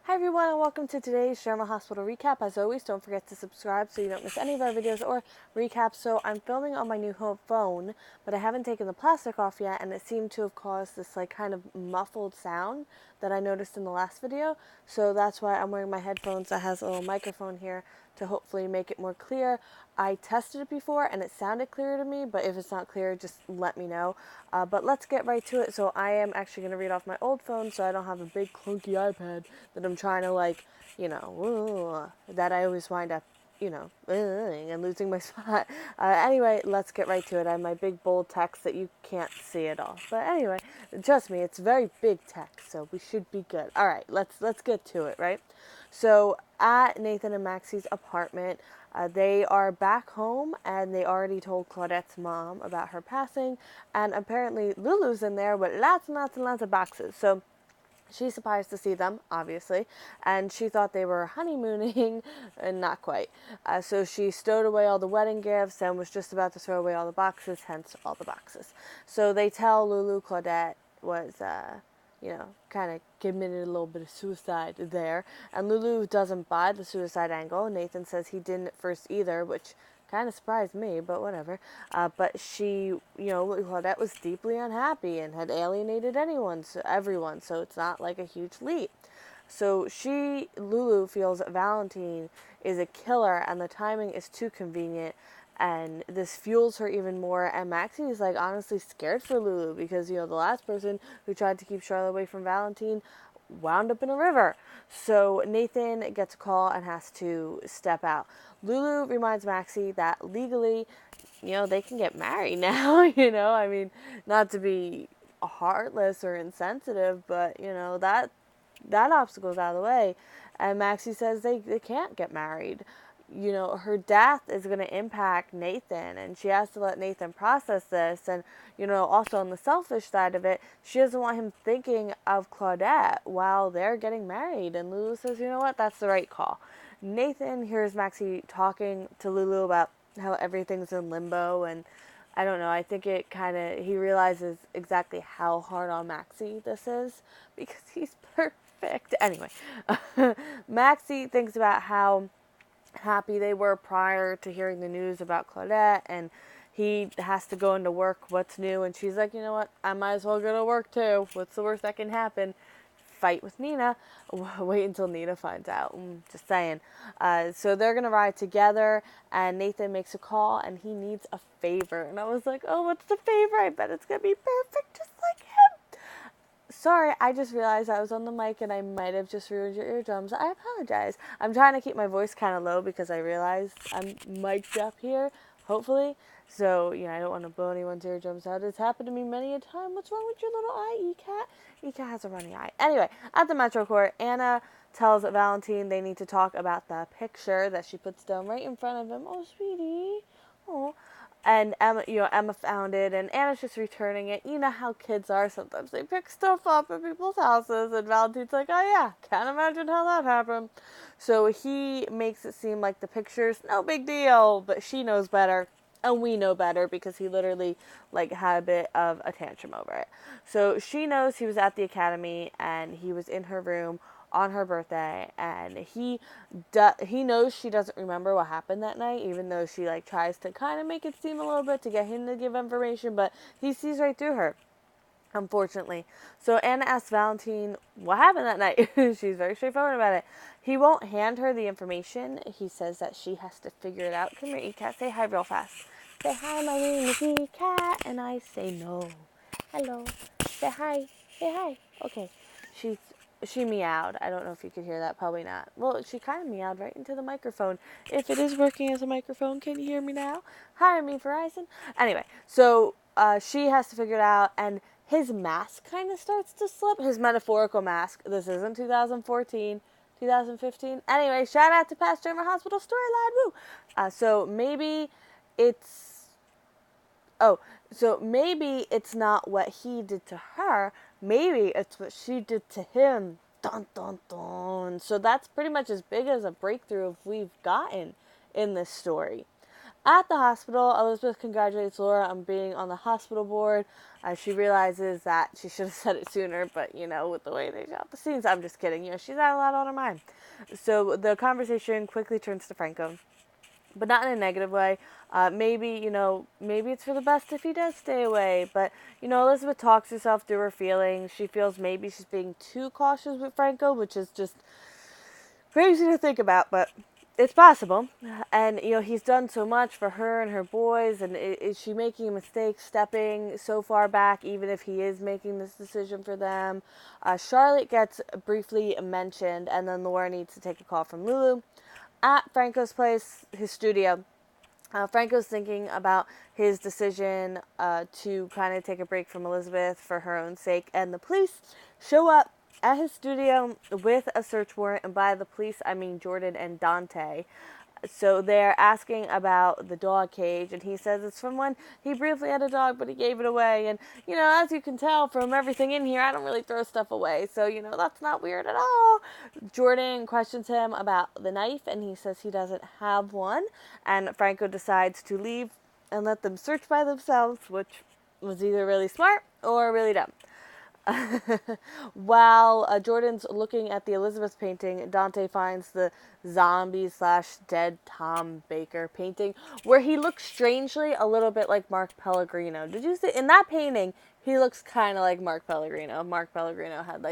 Hi everyone and welcome to today's Sherma Hospital recap. As always, don't forget to subscribe so you don't miss any of our videos or recaps. So I'm filming on my new home phone, but I haven't taken the plastic off yet, and it seemed to have caused this kind of muffled sound that I noticed in the last video. So that's why I'm wearing my headphones that has a little microphone here to hopefully make it more clear. I tested it before and it sounded clear to me, but if it's not clear, just let me know. But let's get right to it. So I am actually going to read off my old phone so I don't have a big clunky iPad that I'm trying to that I always wind up, and losing my spot. Anyway, let's get right to it. I have my big bold text that you can't see at all. But anyway, trust me, it's very big text, so we should be good. All right, let's get to it, right? So at Nathan and Maxie's apartment, they are back home, and they already told Claudette's mom about her passing, and apparently Lulu's in there with lots and lots and lots of boxes. So she's surprised to see them, obviously, and she thought they were honeymooning, and not quite. So she stowed away all the wedding gifts and was just about to throw away all the boxes, hence all the boxes. So they tell Lulu Claudette was, kind of committed a little bit of suicide there. And Lulu doesn't buy the suicide angle. Nathan says he didn't at first either, which kind of surprised me, but whatever. But she, Claudette was deeply unhappy and had alienated everyone, so it's not like a huge leap. So Lulu feels that Valentin is a killer and the timing is too convenient, and this fuels her even more. And Maxie is honestly scared for Lulu because, the last person who tried to keep Charlotte away from Valentin wound up in a river. So Nathan gets a call and has to step out. Lulu reminds Maxie that legally, they can get married now, I mean, not to be heartless or insensitive, but, that obstacle's out of the way. And Maxie says they can't get married. Her death is going to impact Nathan, and she has to let Nathan process this. And, also on the selfish side of it, she doesn't want him thinking of Claudette while they're getting married. And Lulu says, you know what, that's the right call. Nathan hears Maxie talking to Lulu about how everything's in limbo, and I don't know, I think he realizes exactly how hard on Maxie this is because he's perfect. Anyway, Maxie thinks about how happy they were prior to hearing the news about Claudette, and he has to go into work. What's new? And she's like, you know what, I might as well go to work too. What's the worst that can happen? Fight with Nina. Wait until Nina finds out. Just saying. So they're gonna ride together, and Nathan makes a call, and he needs a favor. And I was like, oh, what's the favor? I bet it's gonna be perfect, just like him. Sorry, I just realized I was on the mic and I might have just ruined your eardrums. I apologize. I'm trying to keep my voice kind of low because I realized I'm mic'd up here, hopefully. So, I don't want to blow anyone's eardrums out. It's happened to me many a time. What's wrong with your little eye, E-Cat? E-Cat has a runny eye. Anyway, at the Metro Court, Anna tells Valentin they need to talk about the picture that she puts down right in front of him. Oh, sweetie. Oh. And Emma found it, and Anna's just returning it. You know how kids are. Sometimes they pick stuff up at people's houses, and Valentin's like, oh yeah, can't imagine how that happened. So he makes it seem like the picture's no big deal, but she knows better, and we know better because he literally had a bit of a tantrum over it. So she knows he was at the academy, and he was in her room on her birthday, and he knows she doesn't remember what happened that night, even though she tries to kind of make it seem a little bit to get him to give information, but he sees right through her, unfortunately. So Anna asks Valentin what happened that night. She's very straightforward about it. He won't hand her the information. He says that she has to figure it out. Come here, E-Cat, say hi real fast. Say hi, my name is E-Cat, and I say no. Hello. Say hi. Say hi. Okay. She meowed. I don't know if you could hear that. Probably not. Well, she kind of meowed right into the microphone. If it is working as a microphone, can you hear me now? Hire me, Verizon. Anyway, so she has to figure it out, and his mask kind of starts to slip. His metaphorical mask. This isn't 2014, 2015. Anyway, shout out to Past German Hospital Storyline. Woo! So maybe it's not what he did to her. Maybe it's what she did to him. Dun, dun, dun. So that's pretty much as big as a breakthrough we've gotten in this story. At the hospital, Elizabeth congratulates Laura on being on the hospital board. She realizes that she should have said it sooner, but, with the way they shot the scenes, I'm just kidding. She's had a lot on her mind. So the conversation quickly turns to Franco, but not in a negative way. Maybe it's for the best if he does stay away. But, Elizabeth talks herself through her feelings. She feels maybe she's being too cautious with Franco, which is just crazy to think about, but it's possible. And, he's done so much for her and her boys, and is she making a mistake stepping so far back, even if he is making this decision for them? Charlotte gets briefly mentioned, and then Laura needs to take a call from Lulu. At Franco's place, his studio, Franco's thinking about his decision to kind of take a break from Elizabeth for her own sake, and the police show up at his studio with a search warrant, and by the police, I mean Jordan and Dante. So they're asking about the dog cage, and he says it's from when he briefly had a dog, but he gave it away. And, as you can tell from everything in here, I don't really throw stuff away. So, that's not weird at all. Jordan questions him about the knife, and he says he doesn't have one. And Franco decides to leave and let them search by themselves, which was either really smart or really dumb. While Jordan's looking at the Elizabeth painting, Dante finds the zombie/dead Tom Baker painting, where he looks strangely a little bit like Mark Pellegrino. Did you see? In that painting, he looks kind of like Mark Pellegrino. Mark Pellegrino had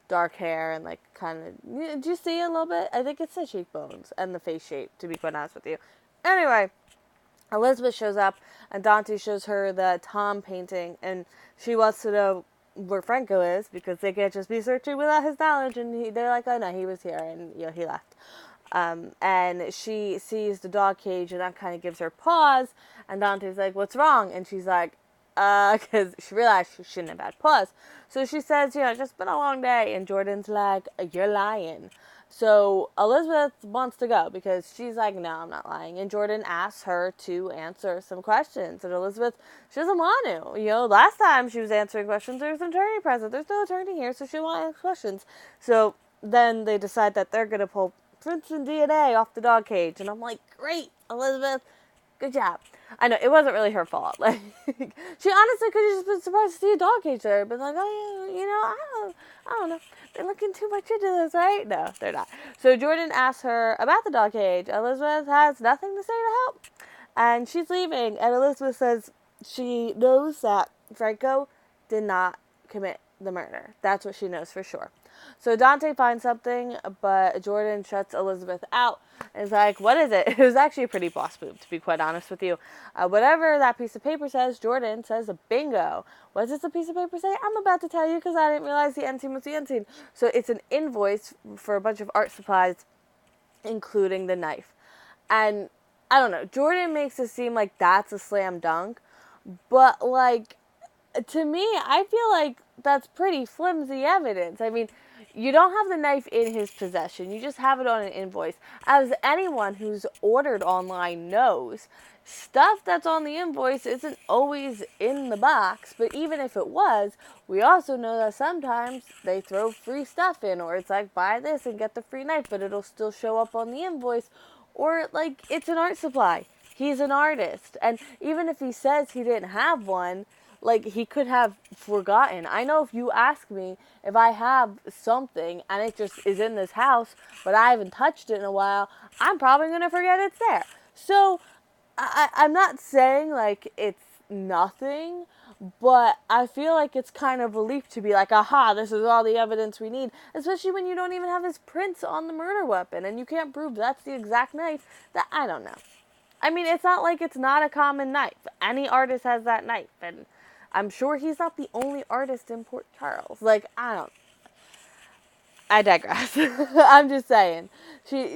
dark hair and kind of... Did you see a little bit? I think it's the cheekbones and the face shape, to be quite honest with you. Anyway, Elizabeth shows up, and Dante shows her the Tom painting, and she wants to know where Franco is, because they can't just be searching without his knowledge, and they're like, oh no, he was here, and he left. And she sees the dog cage, and that kind of gives her pause, and Dante's like, what's wrong? And she's like, because she realized she shouldn't have had pause. So she says, it's just been a long day, and Jordan's like, you're lying. So Elizabeth wants to go because she's like, no, I'm not lying. And Jordan asks her to answer some questions. And Elizabeth, she doesn't want to. Last time she was answering questions, there was an attorney present. There's no attorney here, so she didn't want to ask questions. So then they decide that they're going to pull prints and DNA off the dog cage. And I'm like, great, Elizabeth, good job. I know, it wasn't really her fault. She honestly could have just been surprised to see a dog cage there. But I don't know. They're looking too much into this, right? No, they're not. So Jordan asks her about the dog cage. Elizabeth has nothing to say to help. And she's leaving. And Elizabeth says she knows that Franco did not commit the murder. That's what she knows for sure. So Dante finds something, but Jordan shuts Elizabeth out and is like, what is it? It was actually a pretty boss move, to be quite honest with you. Whatever that piece of paper says, Jordan says bingo. What does the piece of paper say? I'm about to tell you because I didn't realize the end scene was the end scene. So it's an invoice for a bunch of art supplies, including the knife. And I don't know, Jordan makes it seem like that's a slam dunk, but to me, I feel like that's pretty flimsy evidence. I mean, you don't have the knife in his possession. You just have it on an invoice. As anyone who's ordered online knows, stuff that's on the invoice isn't always in the box. But even if it was, we also know that sometimes they throw free stuff in. Or it's like, buy this and get the free knife, but it'll still show up on the invoice. Or it's an art supply. He's an artist. And even if he says he didn't have one, he could have forgotten. I know if you ask me if I have something and it just is in this house, but I haven't touched it in a while, I'm probably going to forget it's there. So, I'm not saying, it's nothing, but I feel like it's kind of a leap to be like, aha, this is all the evidence we need, especially when you don't even have his prints on the murder weapon, and you can't prove that's the exact knife. I don't know. I mean, it's not like it's not a common knife. Any artist has that knife, and I'm sure he's not the only artist in Port Charles. I digress. I'm just saying.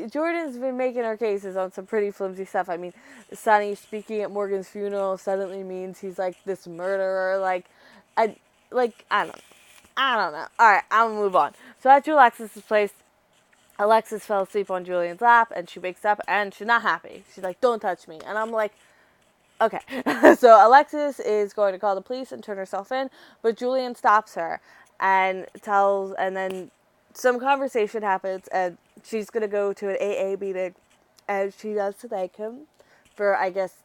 Jordan's been making her cases on some pretty flimsy stuff. I mean, Sonny speaking at Morgan's funeral suddenly means he's this murderer. I don't know. Alright, I'm gonna move on. So at ALEXIS' place, Alexis fell asleep on Julian's lap, and she wakes up, and she's not happy. She's like, don't touch me. And I'm like, okay. So Alexis is going to call the police and turn herself in, but Julian stops her and then some conversation happens, and she's going to go to an AA meeting, and she does to thank him for, I guess,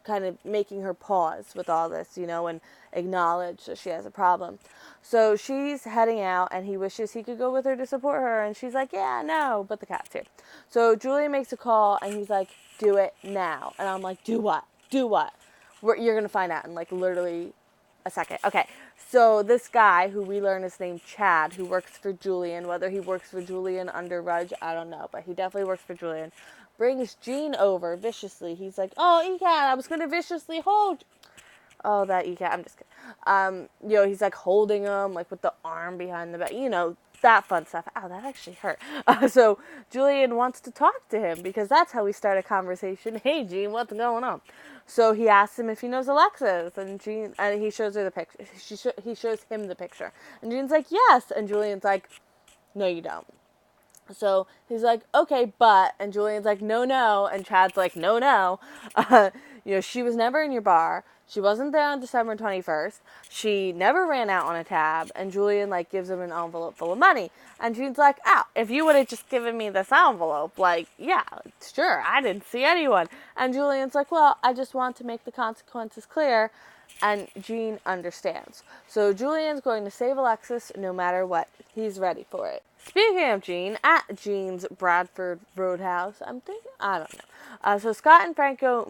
kind of making her pause with all this, and acknowledge that she has a problem. So she's heading out, and he wishes he could go with her to support her, and she's like, yeah, no, but the cat's here. So Julian makes a call, and he's like, do it now. And I'm like, do what? Do what? You're going to find out in, like, literally a second. Okay, so this guy, who we learn is named Chad, who works for Julian, whether he works for Julian under Rudge, I don't know, but he definitely works for Julian, brings Jean over viciously. He's like, oh, ECAT, I was going to viciously hold. Oh, that ECAT, I'm just kidding. He's like holding him, like with the arm behind the back, that fun stuff. Ow, that actually hurt. So Julian wants to talk to him because that's how we start a conversation. Hey, Jean, what's going on? So he asks him if he knows Alexis, and he shows her the picture. He shows him the picture, and Jean's like, yes, and Julian's like, no, you don't. So he's like, okay, but, and Julian's like, no, and Chad's like, no. She was never in your bar. She wasn't there on December 21st. She never ran out on a tab. And Julian, like, gives him an envelope full of money. And Jean's like, if you would have just given me this envelope, like, yeah, sure, I didn't see anyone. And Julian's like, well, I just want to make the consequences clear. And Jean understands. So Julian's going to save Alexis no matter what. He's ready for it. Speaking of Jean, at Jean's Bradford Roadhouse, I don't know. So Scott and Franco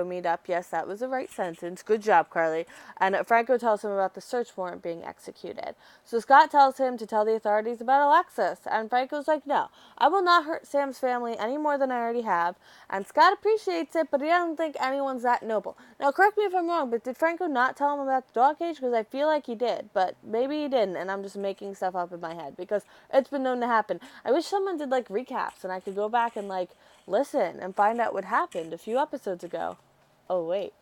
meet up. Yes, that was the right sentence. Good job, Carly. And Franco tells him about the search warrant being executed. So Scott tells him to tell the authorities about Alexis. And Franco's like, no, I will not hurt Sam's family any more than I already have. And Scott appreciates it, but he doesn't think anyone's that noble. Now, correct me if I'm wrong, but did Franco not tell him about the dog cage? Because I feel like he did, but maybe he didn't, and I'm just making stuff up in my head because it's been known to happen. I wish someone did, like, recaps, and I could go back and, like, listen and find out what happened a few episodes ago. Oh, wait.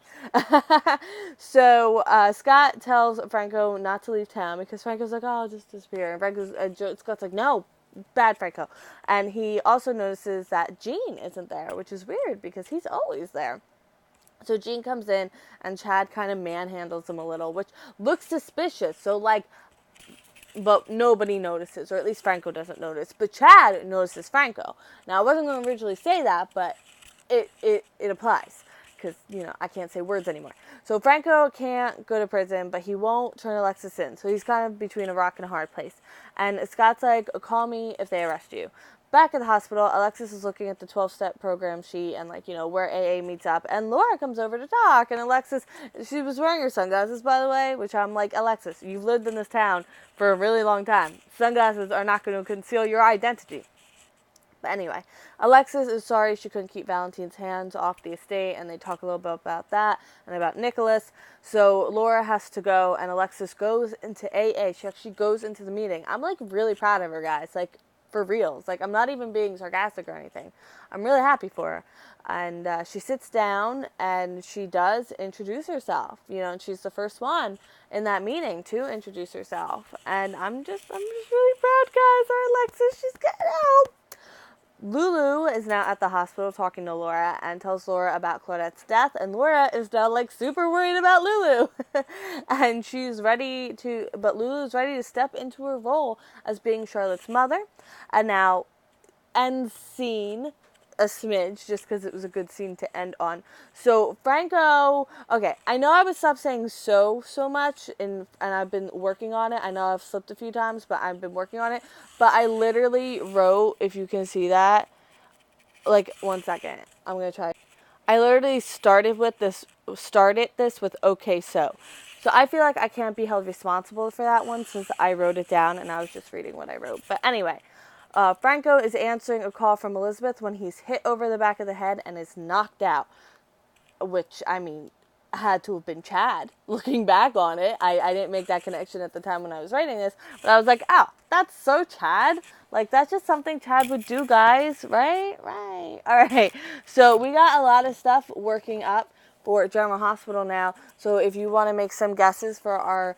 So Scott tells Franco not to leave town because Franco's like, oh, I'll just disappear. And Scott's like, no, bad Franco. And he also notices that Jean isn't there, which is weird because he's always there. So Jean comes in and Chad kind of manhandles him a little, which looks suspicious. So, like, but nobody notices, or at least Franco doesn't notice. But Chad notices Franco. Now, I wasn't going to originally say that, but it applies. Because, I can't say words anymore. So Franco can't go to prison, but he won't turn Alexis in. So he's kind of between a rock and a hard place. And Scott's like, call me if they arrest you. Back at the hospital, Alexis is looking at the 12-step program sheet and, like, where AA meets up. And Laura comes over to talk. And Alexis, she was wearing her sunglasses, by the way, which I'm like, Alexis, you've lived in this town for a really long time. Sunglasses are not going to conceal your identity. But anyway, Alexis is sorry she couldn't keep Valentin's hands off the estate, and they talk a little bit about that and about Nicholas. So Laura has to go, and Alexis goes into AA. She actually goes into the meeting. I'm, like, really proud of her, guys. Like, for reals. Like, I'm not even being sarcastic or anything. I'm really happy for her. And she sits down, and she does introduce herself, and she's the first one in that meeting to introduce herself. And I'm just really proud, guys. Our Alexis, she's getting out. Lulu is now at the hospital talking to Laura and tells Laura about Claudette's death, and Laura is now, like, super worried about Lulu. And but Lulu's ready to step into her role as being Charlotte's mother. And now, end scene, a smidge, just because it was a good scene to end on. So Franco, okay, I know I would stop saying so much, and I've been working on it. I know I've slipped a few times, but I've been working on it. But I literally wrote, if you can see that, like, 1 second, I'm going to try. I literally started this with okay so. So I feel like I can't be held responsible for that one since I wrote it down and I was just reading what I wrote. But anyway, Franco is answering a call from Elizabeth when he's hit over the back of the head and is knocked out. Which, I mean, had to have been Chad. Looking back on it, I didn't make that connection at the time when I was writing this. But I was like, oh, that's so Chad. Like, that's just something Chad would do, guys. Right? All right. So we got a lot of stuff working up for General Hospital now. So if you want to make some guesses for our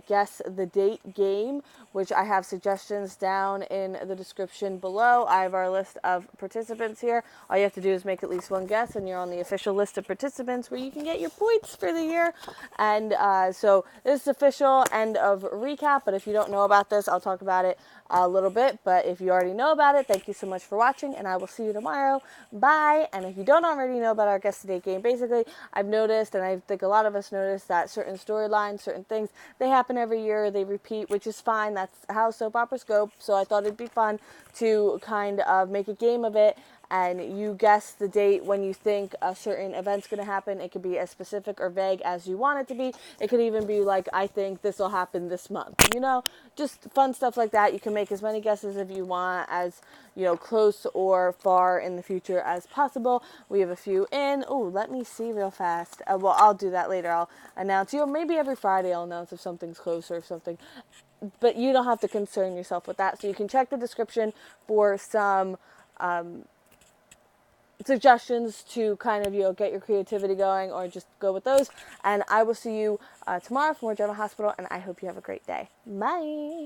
Guess the Date game, which I have suggestions down in the description below. I have our list of participants here. All you have to do is make at least one guess, and you're on the official list of participants where you can get your points for the year. And so this is official end of recap, but if you don't know about this, I'll talk about it a little bit. But if you already know about it, thank you so much for watching, and I will see you tomorrow. Bye. And if you don't already know about our Guess the Date game, basically I've noticed, and I think a lot of us noticed, that certain storylines, certain things, they happen every year, they repeat, which is fine. That's how soap operas go. So I thought it'd be fun to kind of make a game of it, and you guess the date when you think a certain event's going to happen. It could be as specific or vague as you want it to be. It could even be like, I think this will happen this month, just fun stuff like that. You can make as many guesses if you want, as close or far in the future as possible. We have a few in. Oh, let me see real fast. Well, I'll do that later. I'll announce, maybe every Friday I'll announce if something's close or something, but you don't have to concern yourself with that. So you can check the description for some suggestions to kind of get your creativity going, or just go with those. And I will see you tomorrow for more General Hospital, and I hope you have a great day. Bye.